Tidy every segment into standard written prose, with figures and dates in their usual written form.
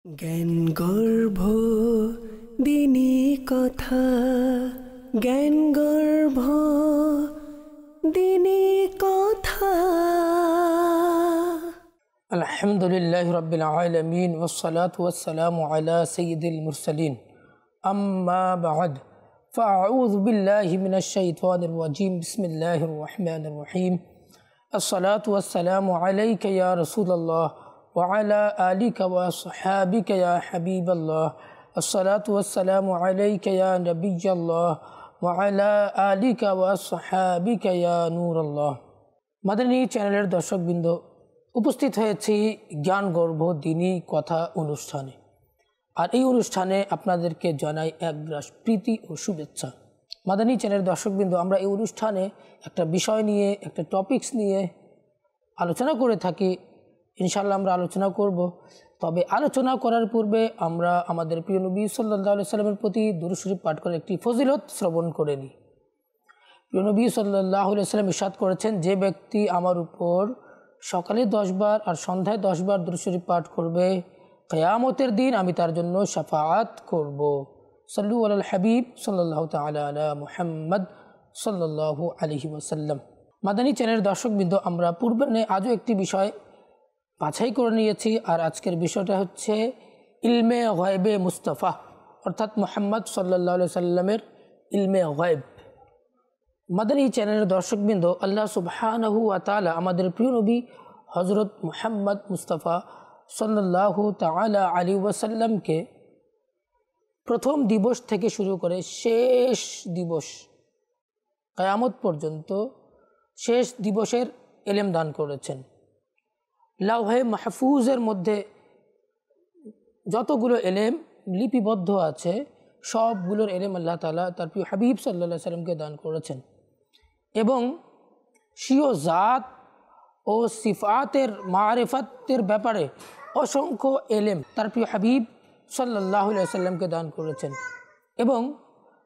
জ্ঞান গর্ভ দিনী কথা, জ্ঞান গর্ভ দিনী কথা। আলহামদুলিল্লাহি রাব্বিল আলামিন ওয়াসসালাতু ওয়াসসালামু আলা সাইয়্যিদিল মুরসালিন, আম্মা বা'দ, ফাআউযু বিল্লাহি মিনাশ শাইতানির রাজীম। বিসমিল্লাহির রহমানির রহিম। আসসালাতু ওয়াসসালামু আলাইকা ইয়া রাসূলুল্লাহ ওয়া আলা আলিকা ওয়া আসহাবিকা ইয়া হাবিবাল্লাহ। আসসালাতু ওয়াসসালামু আলাইকা ইয়া নাবিয়্যাল্লাহ ওয়া আলা আলিকা ওয়া আসহাবিকা ইয়া নূরাল্লাহ। মাদানী চ্যানেলের দর্শকবৃন্দ, উপস্থিত হয়েছি জ্ঞান গর্ভ দিনী কথা অনুষ্ঠানে। আর এই অনুষ্ঠানে আপনাদেরকে জানাই একগ্রাস প্রীতি ও শুভেচ্ছা। মাদানী চ্যানেলের দর্শকবৃন্দ, আমরা এই অনুষ্ঠানে একটা বিষয় নিয়ে, একটা টপিকস নিয়ে আলোচনা করে থাকি। ইনশাআল্লাহ আমরা আলোচনা করব। তবে আলোচনা করার পূর্বে আমরা আমাদের প্রিয় নবী সাল্লাল্লাহু আলাইহি সাল্লামের প্রতি দুরূদ শরীফ পাঠ করে একটি ফজিলত শ্রবণ করে নিই। প্রিয় নবী সাল্লাল্লাহু আলাইহি সাল্লাম ইরশাদ করেছেন, যে ব্যক্তি আমার উপর সকালে 10 বার আর সন্ধ্যায় 10 বার দুরূদ শরীফ পাঠ করবে, কিয়ামতের দিন আমি তার জন্য শাফাআত করব। সাল্লু আলাল হাবিব সাল্লাল্লাহু তাআলা আলা মুহাম্মদ সাল্লাল্লাহু আলাইহি ওয়াসাল্লাম। মাদানী চ্যানেলের দর্শকবৃন্দ, আমরা পূর্বে আজও একটি বিষয় বাছাই করে নিয়েছি। আর আজকের বিষয়টা হচ্ছে ইলমে গায়বে মুস্তাফা, অর্থাৎ মুহাম্মদ সাল্লাল্লাহু আলাইহি সাল্লামের ইলমে গায়ব। মাদানী চ্যানেলের দর্শকবৃন্দ, আল্লাহ সুবহানাহু ওয়া তাআলা আমাদের প্রিয় নবী হযরত মুহাম্মদ মুস্তাফা সাল্লাল্লাহু তাআলা আলাইহি ওয়াসাল্লামকে প্রথম দিবস থেকে শুরু করে শেষ দিবস কিয়ামত পর্যন্ত শেষ দিবসের ইলম দান করেছেন। লাওহে মাহফুজের মধ্যে যতগুলো ইলম লিপিবদ্ধ আছে, সবগুলোর ইলম আল্লাহ তাআলা তার প্রিয় হাবিব সাল্লাল্লাহু আলাইহি সাল্লামকে দান করেছেন। এবং স্বীয় জাত ও সিফাতের মারিফাতের ব্যাপারে অসংখ্য ইলম তার প্রিয় হাবিব সাল্লাল্লাহু আলাইহি সাল্লামকে দান করেছেন। এবং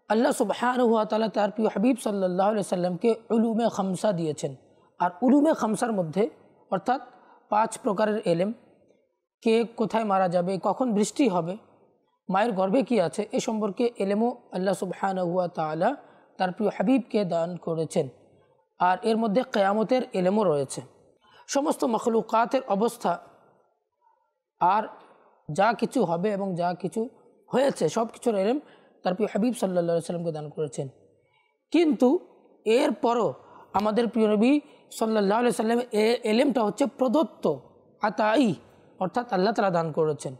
আল্লাহ সুবহানাহু ওয়া তাআলা তার প্রিয় হাবিব সাল্লাল্লাহু আলাইহি সাল্লামকে উলুমে খামসা দিয়েছেন। আর উলুমে খামসার মধ্যে অর্থাৎ 5 প্রকারের ইলম, কে কোথায় মারা যাবে, কখন বৃষ্টি হবে, মায়ের গর্ভে কি আছে, এ সম্পর্কে ইলমও আল্লাহ সুবহানাহু ওয়া তাআলা তার প্রিয় হাবিবকে দান করেছেন। আর এর মধ্যে কিয়ামতের ইলমও রয়েছে। সমস্ত মখলুকাতের অবস্থা আর যা কিছু হবে এবং যা কিছু হয়েছে সব কিছুর ইলম তার প্রিয় হাবিব সাল্লাল্লাহু আলাইহি সাল্লামকে দান করেছেন। কিন্তু এরপরও আমাদের প্রিয় নবী সাল্লাল্লাহু আলাইহি সাল্লামের ইলমটা হচ্ছে প্রদত্ত, আতাই, অর্থাৎ আল্লাহ তাআলা দান করেছেন।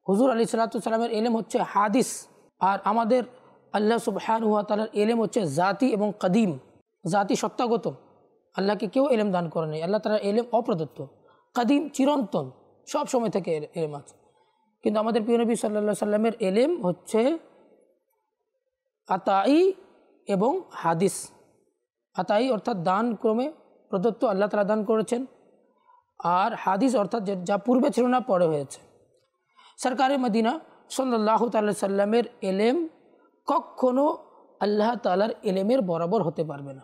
হুজুর আলাইহিস সালাতু ওয়াস সালামের ইলম হচ্ছে হাদিস। আর আমাদের আল্লাহ সুবহানাহু ওয়া তাআলার ইলম হচ্ছে জাতি এবং কদিম, জাতি সত্তাগত। আল্লাহকে কেউ ইলম দান করে নাই। আল্লাহ তাআলার ইলম অপ্রদত্ত, কদিম, চিরন্তন, সব সময় থেকে ইলম আছে। কিন্তু আমাদের প্রিয় নবী সাল্লাল্লাহু আলাইহি সাল্লামের ইলম হচ্ছে আতাই এবং হাদিস। আতাই অর্থাৎ দান ক্রমে প্রদত্ত, আল্লাহ তাআলা দান করেছেন। আর হাদিস অর্থাৎ যা পূর্বে ছিল না, পরে হয়েছে। সরকারে মদিনা সাল্লাল্লাহু তাআলা সাল্লামের ইলম কখনো আল্লাহ তাআলার ইলমের বরাবর হতে পারবে না।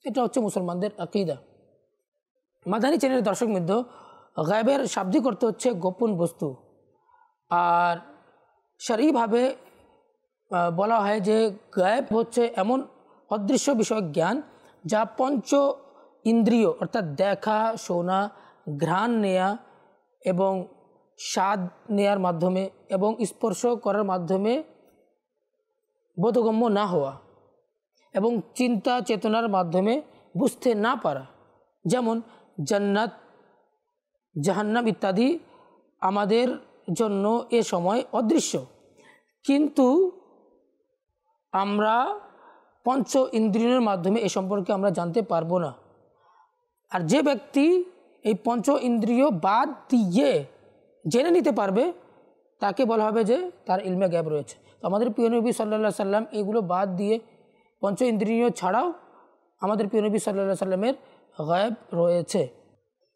এটা হচ্ছে মুসলমানদের আকীদা। মাদানী চ্যানেলের দর্শকবৃন্দ, গায়বের শাব্দিক অর্থ হচ্ছে গোপন বস্তু। আর শরীভাবে বলা হয় যে গায়ব হচ্ছে এমন অদৃশ্য বিষয়ক জ্ঞান যা পঞ্চ ইন্দ্রিয় অর্থাৎ দেখা, শোনা, ঘ্রাণ নেয়া এবং স্বাদ নেয়ার মাধ্যমে এবং স্পর্শ করার মাধ্যমে বোধগম্য না হওয়া এবং চিন্তা চেতনার মাধ্যমে বুঝতে না পারা, যেমন জান্নাত, জাহান্নাম ইত্যাদি আমাদের জন্য এ সময় অদৃশ্য। কিন্তু আমরা পঞ্চ ইন্দ্রিয়ের মাধ্যমে এ সম্পর্কে আমরা জানতে পারবো না। আর যে ব্যক্তি এই পঞ্চ ইন্দ্রিয় বাদ দিয়ে জেনে নিতে পারবে, তাকে বলা হবে যে তার ইলমে গায়ব রয়েছে। তো আমাদের প্রিয় নবী সাল্লাল্লাহু আলাইহি সাল্লাম এগুলো বাদ দিয়ে, পঞ্চ ইন্দ্রিয় ছাড়াও আমাদের প্রিয় নবী সাল্লাল্লাহু আলাইহি সাল্লামের গায়ব রয়েছে।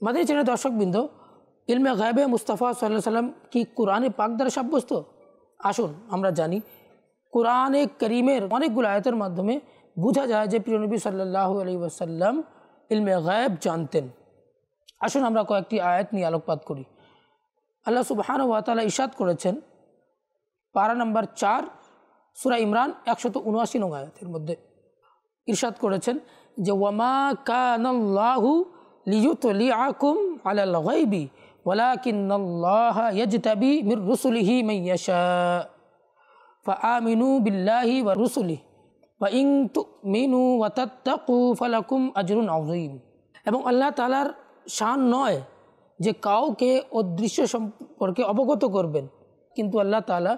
মাদানী চ্যানেলের দর্শকবৃন্দ, ইলমে গায়বে মুস্তাফা সাল্লাল্লাহু আলাইহি সাল্লাম কি কোরআনে পাক দ্বারা সাব্যস্ত? আসুন আমরা জানি। কোরআনে করিমের অনেকগুলো আয়াতের মাধ্যমে বোঝা যায় যে প্রিয় নবী সাল্লাল্লাহু আলাইহি ওয়াসাল্লাম ইলমে গায়ব জানতেন। আসুন আমরা কয়েকটি আয়াত নিয়ে আলোকপাত করি। আল্লাহ সুবহানাহু ওয়া তাআলা ইরশাদ করেছেন পারা নম্বর 4 সূরা ইমরান 179 নং আয়াতের মধ্যে ইরশাদ করেছেন যে ওয়ামা কানাল্লাহু লিয়ুতলিআকুম আলাল গায়বি ওয়ালাকিন্নাল্লাহা ইয়াজতাবি মির রুসুলিহি মান ইয়াশা ফাআমিনু বিল্লাহি ওয়া রুসুলিহি ওয়া ইন তুমিনু ওয়া তাত্তাকু ফালাকুম আজরুন আযীম। এবং আল্লাহ তাআলার শান নয় যে কাউকে অদৃশ্য সম্পর্কে অবগত করবেন, কিন্তু আল্লাহ তাআলা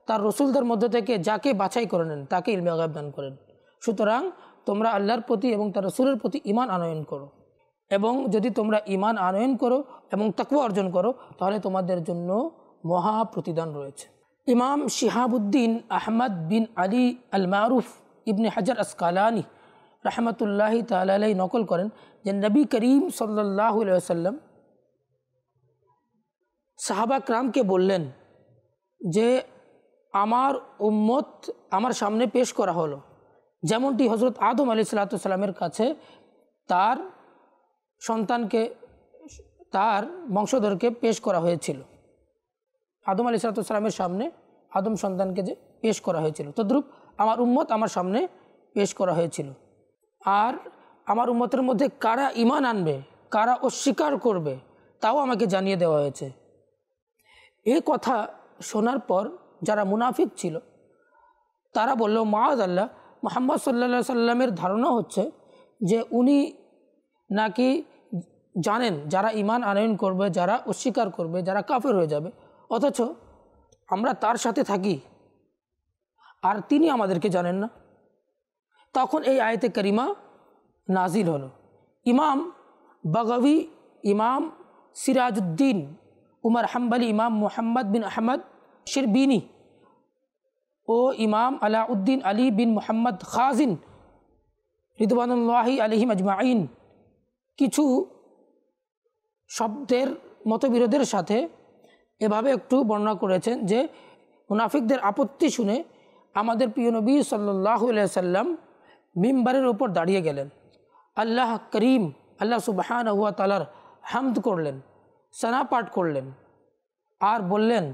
তার রসুলদের মধ্য থেকে যাকে বাছাই করে নেন তাকে ইলমে গায়ব দান করেন। সুতরাং তোমরা আল্লাহর প্রতি এবং তার রসুলের প্রতি ঈমান আনয়ন করো, এবং যদি তোমরা ঈমান আনয়ন করো এবং তাকওয়া অর্জন করো তাহলে তোমাদের জন্য মহা প্রতিদান রয়েছে। ইমাম শিহাবুদ্দিন আহমদ বিন আলী আল মারুফ ইবনে হাজার আসকালানি রহমতুল্লাহি তাআলা আলাইহি নকল করেন যে নবী করিম সাল্লাল্লাহু আলাইহি ওয়াসাল্লাম সাহাবা کرامকে বললেন যে আমার উম্মত আমার সামনে পেশ করা হলো, যেমনটি হযরত আদম আলাইহিস সালামের কাছে তার সন্তানকে, তার বংশধরকে পেশ করা হয়েছিল। আদম আলাইহিস সালামের সামনে আদম সন্তানকে যে পেশ করা হয়েছিল, তদ্রূপ আমার উম্মত আমার সামনে পেশ করা হয়েছিল। আর আমার উম্মতের মধ্যে কারা ঈমান আনবে, কারা অস্বীকার করবে, তাও আমাকে জানিয়ে দেওয়া হয়েছে। এই কথা শোনার পর যারা মুনাফিক ছিল তারা বলল, মাআযাল্লাহ, মুহাম্মদ সাল্লাল্লাহু আলাইহি সাল্লামের ধারণা হচ্ছে যে উনি নাকি জানেন যারা ঈমান আনয়ন করবে, যারা অস্বীকার করবে, যারা কাফের হয়ে যাবে, অথচ আমরা তার সাথে থাকি আর তিনি আমাদেরকে জানেন না। তখন এই আয়াতে কারিমা নাজিল হলো। ইমাম বাগাবী, ইমাম সিরাজউদ্দিন উমর হাম্বলি, ইমাম মুহাম্মদ বিন আহমদ শিরবিনী ও ইমাম আলাউদ্দিন আলী বিন মুহাম্মদ খাজিন রিদওয়ানুল্লাহি আলাইহিম আজমাইন কিছু শব্দের মতবিরোধের সাথে এভাবে একটু বর্ণনা করেছেন যে মুনাফিকদের আপত্তি শুনে আমাদের প্রিয় নবী সাল্লাল্লাহু আলাইহি সাল্লাম মিম্বারের উপর দাঁড়িয়ে গেলেন, আল্লাহ করিম আল্লাহ সুবহানাহু ওয়া তাআলার হামদ করলেন, সানা পাঠ করলেন আর বললেন,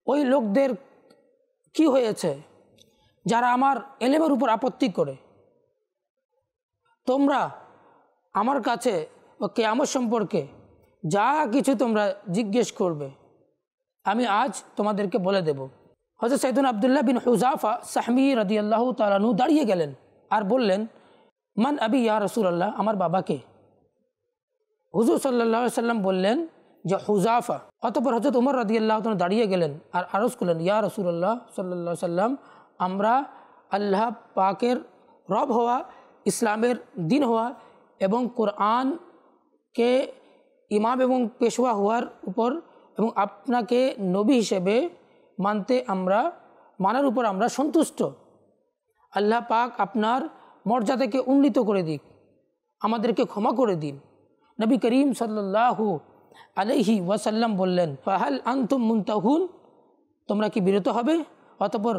ওই লোকদের কি হয়েছে যারা আমার এলেমের উপর আপত্তি করে? তোমরা আমার কাছে ও কিয়ামত সম্পর্কে যা কিছু তোমরা জিজ্ঞেস করবে আমি আজ তোমাদেরকে বলে দেব। হযরত সাইয়্যিদুনা আব্দুল্লাহ বিন হুযাফা সাহমি রাদিয়াল্লাহু তাআলা আনহু দাঁড়িয়ে গেলেন আর বললেন, মান আবি ইয়া রাসূলুল্লাহ, আমার বাবাকে? হুজুর সাল্লাল্লাহু আলাইহি সাল্লাম বললেন যে হুযাফা। অতঃপর হযরত উমর রাদিয়াল্লাহু তাআলা দাঁড়িয়ে গেলেন আর আরজ করলেন, ইয়া রাসূলুল্লাহ সাল্লাল্লাহু আলাইহি সাল্লাম, আমরা আল্লাহ পাকের রব হওয়া, ইসলামের দিন হওয়া এবং কোরআনকে ইমাম এবং পেশওয়া হওয়ার উপর এবং আপনাকে নবী হিসেবে মানার উপর আমরা সন্তুষ্ট। আল্লাহ পাক আপনার মর্যাদাকে উন্নীত করে দিক, আমাদেরকে ক্ষমা করে দিন। নবী করিম সাল্লাল্লাহু আলাইহি ওয়াসাল্লাম বললেন, ফাহাল আনতুম মুনতাহুন, তোমরা কি বিরত হবে? অতঃপর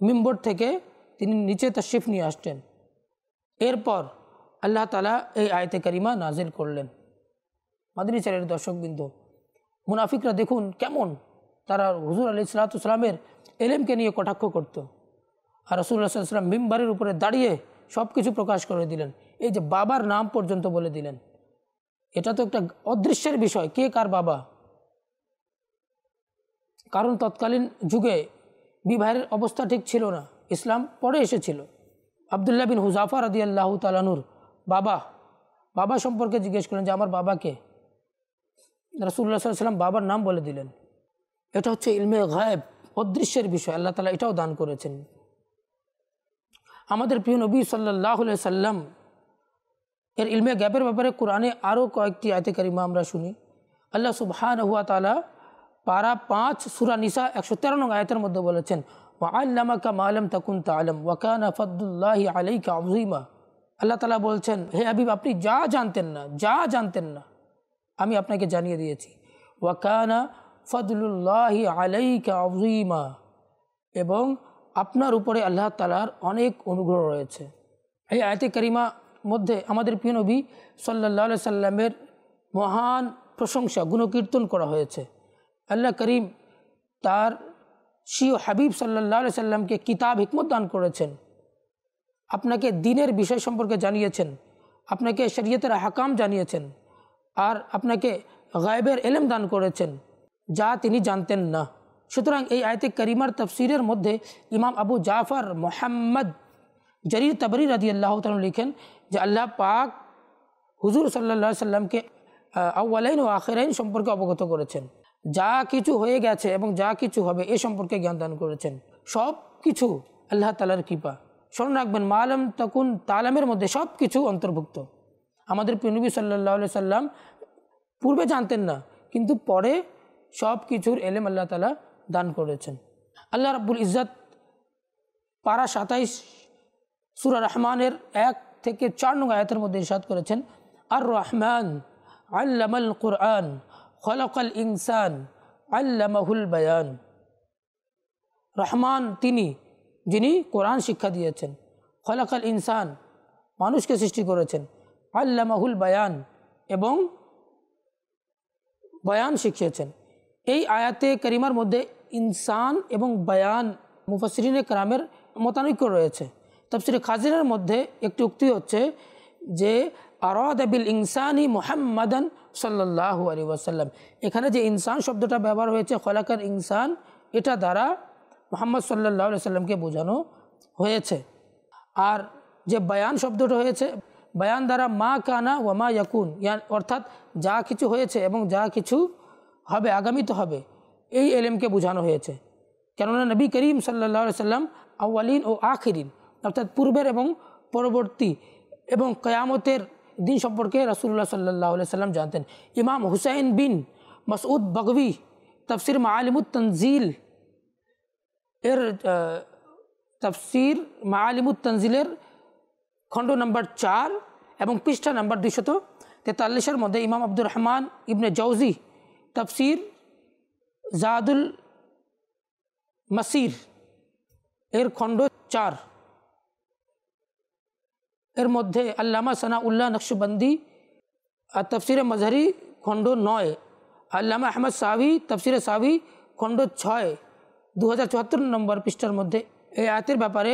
মিম্বর থেকে তিনি নিচে তাশরিফ নিয়ে আসতেন। এরপর আল্লাহ তাআলা এই আয়াতে কারিমা নাজিল করলেন। মাদানী চ্যানেলের দর্শকবৃন্দ, মুনাফিকরা দেখুন কেমন তারা হুজুর আলাইহিস সালামের এলেমকে নিয়ে কটাক্ষ করত, আর রাসূলুল্লাহ সাল্লাল্লাহু আলাইহি ওয়াসাল্লাম মিম্বারের উপরে দাঁড়িয়ে সব কিছু প্রকাশ করে দিলেন। এই যে বাবার নাম পর্যন্ত বলে দিলেন, এটা তো একটা অদৃশ্যের বিষয়, কে কার বাবা। কারণ তৎকালীন যুগে বিবাহের অবস্থা ঠিক ছিল না, ইসলাম পরে এসেছিল। আব্দুল্লাহ বিন হুযাফা রাদিয়াল্লাহু তাআলা আনহুর বাবা সম্পর্কে জিজ্ঞেস করেন যে আমার বাবাকে? রাসূলুল্লাহ সাল্লাল্লাহু আলাইহি ওয়াসাল্লাম বাবার নাম বলে দিলেন। এটা হচ্ছে ইলমে গায়েব, অদৃশ্যের বিষয়, আল্লাহ তাআলা এটাও দান করেছেন। আমাদের প্রিয় নবী সাল্লাল্লাহু আলাইহি সাল্লাম এর ইলমে গায়েবের ব্যাপারে কোরআনে আরও কয়েকটি আয়াতে কারিমা আমরা শুনি। আল্লাহ সুবহানাহু ওয়া তাআলা পারা 5 সূরা নিসা 113 নং আয়াতের মধ্যে বলেছেন, ওয়া আল্লামাকা মা লাম তাকুন তা'লাম ওয়া কানা ফাদলুল্লাহি আলাইকা আযীমা। আল্লাহ তাআলা বলছেন, হে হাবিব, আপনি যা জানতেন না আমি আপনাকে জানিয়ে দিয়েছি। ওয়া কানা ফাদলুল্লাহি আলাইকা আযীমা, এবং আপনার উপরে আল্লাহ তাআলার অনেক অনুগ্রহ রয়েছে। এই আয়াতে কারিমা মধ্যে আমাদের প্রিয় নবী সাল্লাল্লাহু আলাইহি সাল্লামের মহান প্রশংসা গুণকীর্তন করা হয়েছে। আল্লাহ করিম তার প্রিয় হাবিব সাল্লাল্লাহু আলাইহি সাল্লামকে কিতাব হিকমত দান করেছেন, আপনাকে দ্বীনের বিষয় সম্পর্কে জানিয়েছেন, আপনাকে শরীয়তের আহকাম জানিয়েছেন, আর আপনাকে গায়বের ইলম দান করেছেন যা তিনি জানতেন না। সুতরাং এই আয়াতে কারিমার তাফসীরের মধ্যে ইমাম আবু জাফর মুহাম্মদ জরির তাবরি রাদিয়াল্লাহু তাআলা লিখেন যে আল্লাহ পাক হুজুর সাল্লাল্লাহু আলাইহি সাল্লামকে আউয়ালাইন ও আখিরাইন সম্পর্কে অবগত করেছেন, যা কিছু হয়ে গেছে এবং যা কিছু হবে এ সম্পর্কে জ্ঞান দান করেছেন। সব কিছু আল্লাহ তাআলার কৃপা। স্মরণ রাখবেন, মালাম তাকুন তালামের মধ্যে সব কিছু অন্তর্ভুক্ত। আমাদের প্রিয় নবী সাল্লাল্লাহু আলাইহি সাল্লাম পূর্বে জানতেন না, কিন্তু পরে সব কিছুর ইলম আল্লাহ তাআলা দান করেছেন। আল্লাহ রাব্বুল ইজ্জত পারা 27 সূরা রহমানের 1 থেকে 4 নং আয়াতের মধ্যে ইরশাদ করেছেন, আর রহমান আল্লামাল কুরআন খলাকাল ইনসান আল্লামাহুল বায়ান। রহমান তিনি যিনি কোরআন শিক্ষা দিয়েছেন, খলাকাল ইনসান মানুষকে সৃষ্টি করেছেন, আল্লামাহুল বায়ান এবং বয়ান শিখিয়েছেন। এই আয়াতে কারিমার মধ্যে ইনসান এবং বয়ান মুফাসসিরিনে কেরামের মতানৈক্য রয়েছে। তাফসীরে খাজিনের মধ্যে একটি উক্তি হচ্ছে যে আরাদা বিল ইনসানি মুহাম্মাদান সাল্লাল্লাহু আলাইহি ওয়াসাল্লাম। এখানে যে ইনসান শব্দটা ব্যবহার হয়েছে খলাকাল ইনসান, এটা দ্বারা মুহাম্মদ সাল্লাল্লাহু আলাইহি ওয়াসাল্লামকে বোঝানো হয়েছে। আর যে বয়ান শব্দটা হয়েছে, বয়ান দ্বারা মা কানা ওয়া মা ইয়াকুন, অর্থাৎ যা কিছু হয়েছে এবং যা কিছু হবে আগামীতে হবে এই ইলমকে বোঝানো হয়েছে। কেননা নবী করিম সাল্লাল্লাহু আলাইহি সাল্লাম আউয়ালিন ও আখিরিন অর্থাৎ পূর্বের এবং পরবর্তী এবং কিয়ামতের দিন সম্পর্কে রাসূলুল্লাহ সাল্লাল্লাহু আলাইহি সাল্লাম জানতেন। ইমাম হুসাইন বিন মাসউদ বগবি তাফসীর মাআলিমুত তানজিল এর তাফসীর মাআলিমুত তানজিলের খণ্ড নম্বর 4 এবং পৃষ্ঠা নম্বর 243-এর মধ্যে ইমাম আব্দুর রহমান ইবনে জাওজি তাফসীর জাদুল মাসির এর খণ্ড 4 এর মধ্যে আল্লামা সানাউল্লাহ নকশবন্দি তাফসীরে মজহরি খণ্ড 9, আল্লামা আহমদ সাহাবী তাফসীরে সাহাবী খণ্ড 6 2074 নম্বর পৃষ্ঠার মধ্যে এই আয়াতের ব্যাপারে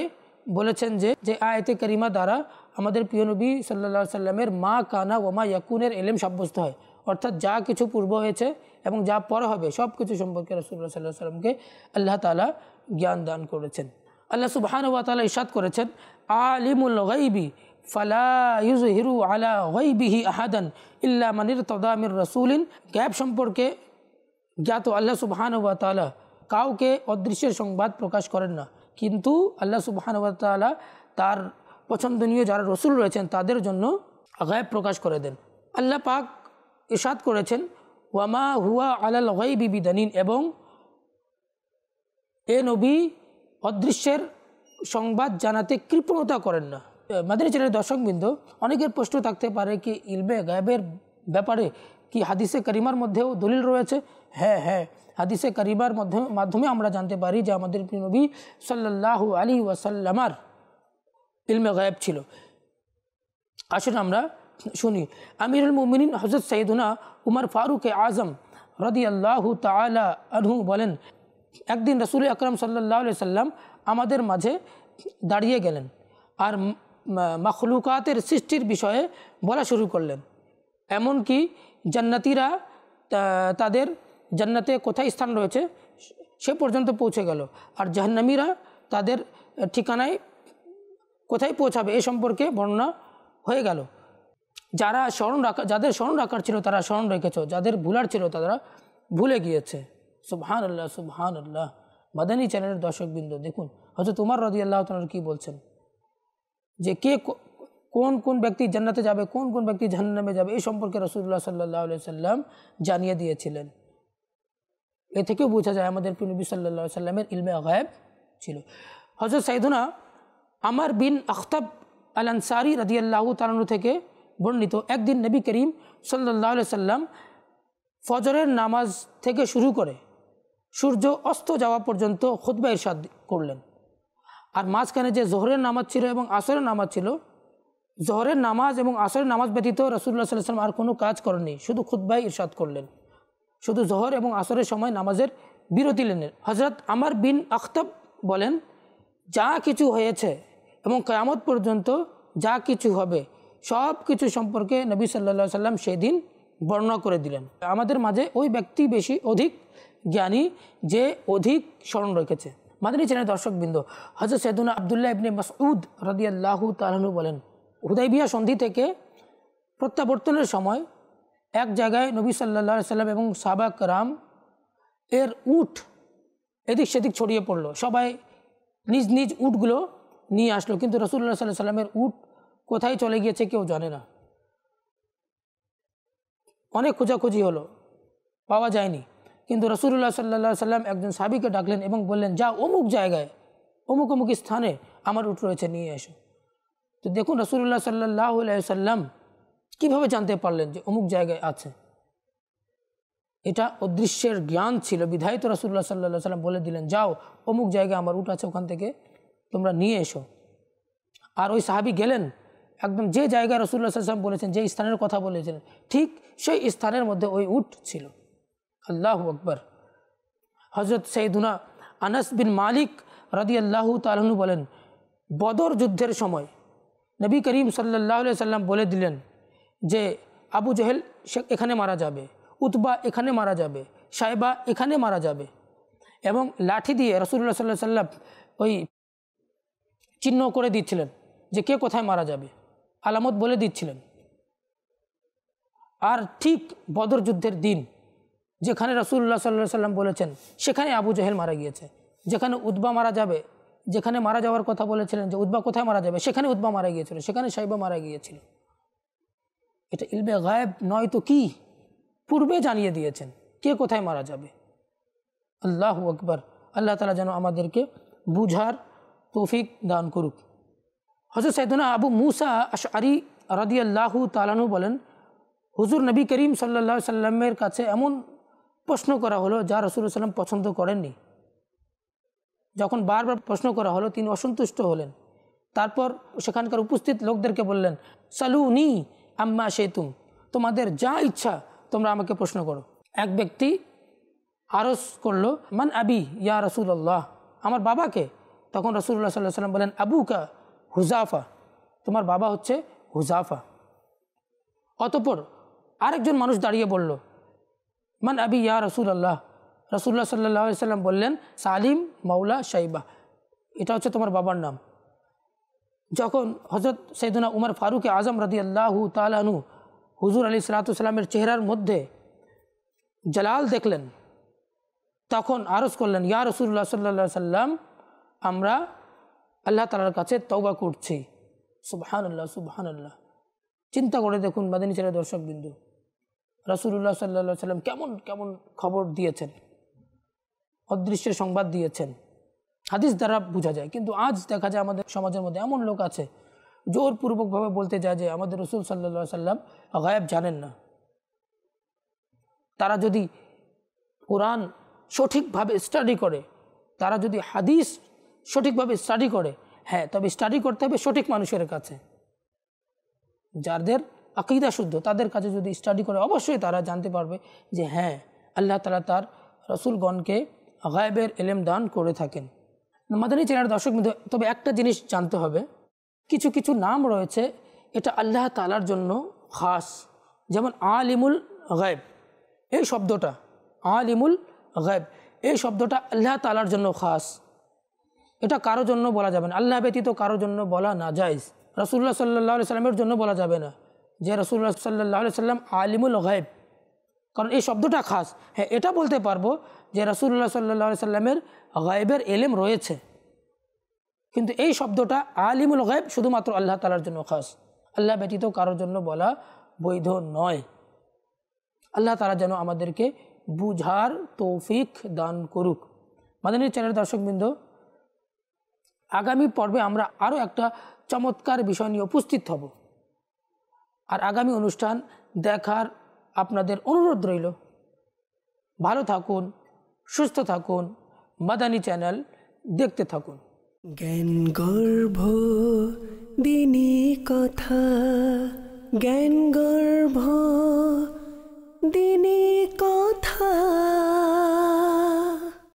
বলেছেন যে আয়াতে কারিমা দ্বারা আমাদের প্রিয় নবী সাল্লাল্লাহু আলাইহি সাল্লামের মা কানা ওয়া মা ইয়াকুনের ইলম সাব্যস্ত হয়, অর্থাৎ যা কিছু পূর্ব হয়েছে এবং যা পরে হবে সব কিছু সম্পর্কে রাসূলুল্লাহ সাল্লাল্লাহু আলাইহি সাল্লামকে আল্লাহ তাআলা জ্ঞান দান করেছেন। আল্লাহ সুবহানাহু ওয়া তাআলা ইরশাদ করেছেন, আলিমুল গায়বি ফালা ইউযহিরু আলা গায়বিহি আহাদান ইল্লা মান ইরতাদা মির রাসূলিন। গায়ব সম্পর্কে জ্ঞাত আল্লাহ সুবহানাহু ওয়া তাআলা কাউকে অদৃশ্যের সংবাদ প্রকাশ করেন না, কিন্তু আল্লাহ সুবহানাহু ওয়া তাআলা তার পছন্দনীয় যারা রসুল রয়েছেন তাদের জন্য গায়ব প্রকাশ করে দেন। আল্লাহ পাক ইরশাদ করেছেন, ওয়ামা হুয়া আলাল গায়বি বিদানিন, এবং এ নবী অদৃশ্যের সংবাদ জানাতে কৃপণতা করেন না। মাদানী চ্যানেলের দর্শকবৃন্দ, অনেকের প্রশ্ন থাকতে পারে কি ইলমে গায়বের ব্যাপারে কি হাদিসে কারিমার মধ্যেও দলিল রয়েছে? হ্যাঁ, হাদিসে কারিমার মাধ্যমে আমরা জানতে পারি যে আমাদের প্রিয় নবী সাল্লাল্লাহু আলাইহি ওয়াসাল্লামার ইলমে গায়ব ছিল। আসুন আমরা শুনি। আমিরুল মুমিনিন হযরত সাইয়্যিদুনা উমর ফারুক আজম রাদিয়াল্লাহু তাআলা আনহু বলেন, একদিন রাসূল আকরাম সাল্লাল্লাহু আলাইহি সাল্লাম আমাদের মাঝে দাঁড়িয়ে গেলেন আর মাখলুকাতের সৃষ্টির বিষয়ে বলা শুরু করলেন। এমনকি জান্নাতীরা তাদের জান্নাতে কোথায় স্থান রয়েছে সে পর্যন্ত পৌঁছে গেল, আর জাহান্নামীরা তাদের ঠিকানায় কোথায় পৌঁছাবে এ সম্পর্কে বর্ণনা হয়ে গেল। যাদের স্মরণ রাখার ছিল তারা স্মরণ রেখেছ, যাদের ভুলার ছিল তারা ভুলে গিয়েছে। সুবহানাল্লাহ, সুবহানাল্লাহ। মাদানী চ্যানেলের দর্শকবৃন্দ দেখুন হযরত উমর রাদিয়াল্লাহু তাআলা কি বলছেন, যে কোন কোন ব্যক্তি জান্নাতে যাবে, কোন কোন ব্যক্তি জাহান্নামে যাবে এই সম্পর্কে রাসূলুল্লাহ সাল্লাল্লাহু আলাইহি সাল্লাম জানিয়ে দিয়েছিলেন। এ থেকেও বোঝা যায় আমাদের প্রিয় নবী সাল্লাল্লাহু আলাইহি সাল্লামের ইলমে গায়ব ছিল। হযরত সাইয়্যিদুনা আমর বিন আখতাব আল আনসারী রাদিয়াল্লাহু তাআলা থেকে বর্ণিত, একদিন নবী করিম সাল্লাল্লাহু আলাইহি সাল্লাম ফজরের নামাজ থেকে শুরু করে সূর্য অস্ত যাওয়া পর্যন্ত খুতবা ইরশাদ করলেন, আর মাঝখানে যে জোহরের নামাজ ছিল এবং আসরের নামাজ ছিল জোহরের নামাজ এবং আসরের নামাজ ব্যতীত রাসূলুল্লাহ সাল্লাল্লাহু আলাইহি ওয়াসাল্লাম আর কোনো কাজ করেননি, শুধু খুতবাই ইরশাদ করলেন, শুধু জোহর এবং আসরের সময় নামাজের বিরতি নেন। হযরত আমর বিন আখতাব বলেন, যা কিছু হয়েছে এবং কিয়ামত পর্যন্ত যা কিছু হবে সব কিছু সম্পর্কে নবী সাল্লাল্লাহু আলাইহি ওয়াসাল্লাম সেদিন বর্ণনা করে দিলেন। আমাদের মাঝে ওই ব্যক্তি বেশি অধিক জ্ঞানী যে অধিক স্মরণ রেখেছে। মাদানী চ্যানেল দর্শকবৃন্দ, হযরত সাইয়েদুনা আব্দুল্লাহ ইবনে মাসউদ রাদিয়াল্লাহু তাআলা আনহু বলেন, হুদাইবিয়া সন্ধি থেকে প্রত্যাবর্তনের সময় এক জায়গায় নবী সাল্লাল্লাহু আলাইহি ওয়াসাল্লাম এবং সাহাবা কেরাম এর উট এদিক সেদিক ছড়িয়ে পড়লো। সবাই নিজ নিজ উটগুলো নিয়ে আসলো, কিন্তু রাসূলুল্লাহ সাল্লাল্লাহু আলাইহি ওয়াসাল্লামের উট কোথায় চলে গিয়েছে কেউ জানে না। অনেক খোঁজাখুঁজি হলো, পাওয়া যায়নি। কিন্তু রাসূলুল্লাহ সাল্লাল্লাহু আলাইহি ওয়াসাল্লাম একজন সাহাবীকে ডাকলেন এবং বললেন, যা অমুক জায়গায় অমুক অমুক স্থানে আমার উট রয়েছে, নিয়ে এসো। তো দেখুন রাসূলুল্লাহ সাল্লাল্লাহু আলাইহি ওয়াসাল্লাম কীভাবে জানতে পারলেন যে অমুক জায়গায় আছে? এটা অদৃশ্যের জ্ঞান ছিল, বিধায়িত রাসূলুল্লাহ সাল্লাল্লাহু আলাইহি ওয়াসাল্লাম বলে দিলেন, যাও অমুক জায়গায় আমার উট আছে, ওখান থেকে তোমরা নিয়ে এসো। আর ওই সাহাবী গেলেন, একদম যে জায়গায় রাসূলুল্লাহ সাল্লাল্লাহু আলাইহি ওয়াসাল্লাম বলেছেন, যে স্থানের কথা বলেছেন, ঠিক সেই স্থানের মধ্যে ওই উট ছিল। আল্লাহু আকবার। হযরত সাইয়েদুনা আনাস বিন মালিক রাদিয়াল্লাহু তাআলা আনহু বলেন, বদর যুদ্ধের সময় নবী করিম সাল্লাল্লাহু আলাইহি ওয়াসাল্লাম বলে দিলেন যে আবু জেহেল এখানে মারা যাবে, উতবা এখানে মারা যাবে, সাইবা এখানে মারা যাবে, এবং লাঠি দিয়ে রাসূলুল্লাহ সাল্লাল্লাহু আলাইহি ওয়াসাল্লাম ওই চিহ্ন করে দিচ্ছিলেন যে কে কোথায় মারা যাবে, আলামত বলে দিচ্ছিলেন। আর ঠিক বদর যুদ্ধের দিন যেখানে রাসূলুল্লাহ সাল্লাল্লাহু আলাইহি ওয়াসাল্লাম বলেছেন সেখানে আবু জেহেল মারা গিয়েছে, যেখানে উতবা মারা যাবে, যেখানে মারা যাওয়ার কথা বলেছিলেন যে উতবা কোথায় মারা যাবে, সেখানে উতবা মারা গিয়েছিল, সেখানে সাইবা মারা গিয়েছিল। এটা ইলমে গায়েব নয় তো কি, পূর্বে জানিয়ে দিয়েছেন কে কোথায় মারা যাবে। আল্লাহু আকবার। আল্লাহ তাআলা যেন আমাদেরকে বুঝার তৌফিক দান করুক। হযরত সাইয়েদুনা আবু মুসা আশআরী রাদিয়াল্লাহু তাআলা আনহু বলেন, হুজুর নবী করিম সাল্লাল্লাহু আলাইহি ওয়াসাল্লামের কাছে এমন প্রশ্ন করা হলো যা রাসূলুল্লাহ সাল্লাল্লাহু আলাইহি ওয়াসাল্লাম পছন্দ করেননি। যখন বারবার প্রশ্ন করা হলো তিনি অসন্তুষ্ট হলেন। তারপর সেখানকার উপস্থিত লোকদেরকে বললেন, সালুনি আম্মা শাইতুম, তোমাদের যা ইচ্ছা তোমরা আমাকে প্রশ্ন করো। এক ব্যক্তি আরজ করলো, মান আবি ইয়া রাসূলুল্লাহ, আমার বাবাকে? তখন রাসূলুল্লাহ সাল্লাল্লাহু আলাইহি ওয়াসাল্লাম বলেন, আবুকা হুযাফা, তোমার বাবা হচ্ছে হুযাফা। অতঃপর আরেকজন মানুষ দাঁড়িয়ে বলল, মান আবি ইয়া রাসূলুল্লাহ, রাসূলুল্লাহ সাল্লাল্লাহু আলাইহি ওয়াসাল্লাম বললেন, সালিম মাওলা শাইবা, এটা হচ্ছে তোমার বাবার নাম। যখন হযরত সাইয়েদুনা উমর ফারুক আজম রাদিয়াল্লাহু তাআলা আনহু হুজুর আলাইহিস সালাতু ওয়াস সালামের চেহারার মধ্যে জালাল দেখলেন, তখন আরজ করলেন, ইয়া রাসূলুল্লাহ সাল্লাল্লাহু আলাইহি ওয়াসাল্লাম, আমরা আল্লাহ তাআলার কাছে তওবা করছি। সুবহানাল্লাহ সুবহানাল্লাহ। চিন্তা করে দেখুন মাদানী চ্যানেল দর্শকবৃন্দ, রাসূলুল্লাহ সাল্লাল্লাহু আলাইহি ওয়াসাল্লাম কেমন কেমন খবর দিয়েছেন, অদৃশ্যের সংবাদ দিয়েছেন, হাদিস দ্বারা বোঝা যায়। কিন্তু আজ দেখা যায় আমাদের সমাজের মধ্যে এমন লোক আছে জোরপূর্বকভাবে বলতে যায় যে আমাদের রাসূল সাল্লাল্লাহু আলাইহি ওয়াসাল্লাম গায়েব জানেন না। তারা যদি কোরআন সঠিকভাবে স্টাডি করে, তারা যদি হাদিস সঠিকভাবে স্টাডি করে, হ্যাঁ, তবে স্টাডি করতে হবে সঠিক মানুষের কাছে, যাদের আকীদা শুদ্ধ, তাদের কাছে যদি স্টাডি করে অবশ্যই তারা জানতে পারবে যে হ্যাঁ, আল্লাহ তাআলা তার রাসূলগণকে গায়েবের ইলম দান করে থাকেন। মাদানী চ্যানেলের দর্শকবৃন্দ, তবে একটা জিনিস জানতে হবে, কিছু কিছু নাম রয়েছে এটা আল্লাহ তাআলার জন্য খাস। যেমন আলিমুল গায়েব, এই শব্দটা আলিমুল গায়েব, এই শব্দটা আল্লাহ তাআলার জন্য খাস, এটা কারো জন্য বলা যাবে না, আল্লাহ ব্যতীত কারো জন্য বলা নাজায়েজ। রাসূলুল্লাহ সাল্লাল্লাহু আলাইহি সাল্লামের জন্য বলা যাবে না যে রাসূলুল্লাহ সাল্লাল্লাহু আলাইহি সাল্লাম আলিমুল গায়েব, কারণ এই শব্দটা খাস। হ্যাঁ, এটা বলতে পারবো যে রাসূলুল্লাহ সাল্লাল্লাহু আলাইহি সাল্লামের গায়েবের ইলম রয়েছে, কিন্তু এই শব্দটা আলিমুল গায়েব শুধুমাত্র আল্লাহ তাআলার জন্য খাস, আল্লাহ ব্যতীত কারোর জন্য বলা বৈধ নয়। আল্লাহ তাআলা যেন আমাদেরকে বুঝার তৌফিক দান করুক। মাদানী চ্যানেলের দর্শকবৃন্দ, আগামী পর্বে আমরা আরও একটা চমৎকার বিষয় নিয়ে উপস্থিত হব। আর আগামী অনুষ্ঠান দেখার আপনাদের অনুরোধ রইল। ভালো থাকুন, সুস্থ থাকুন, মাদানী চ্যানেল দেখতে থাকুন। জ্ঞান গর্ভ দিনী কথা জ্ঞানগর্ভ দিনী কথা।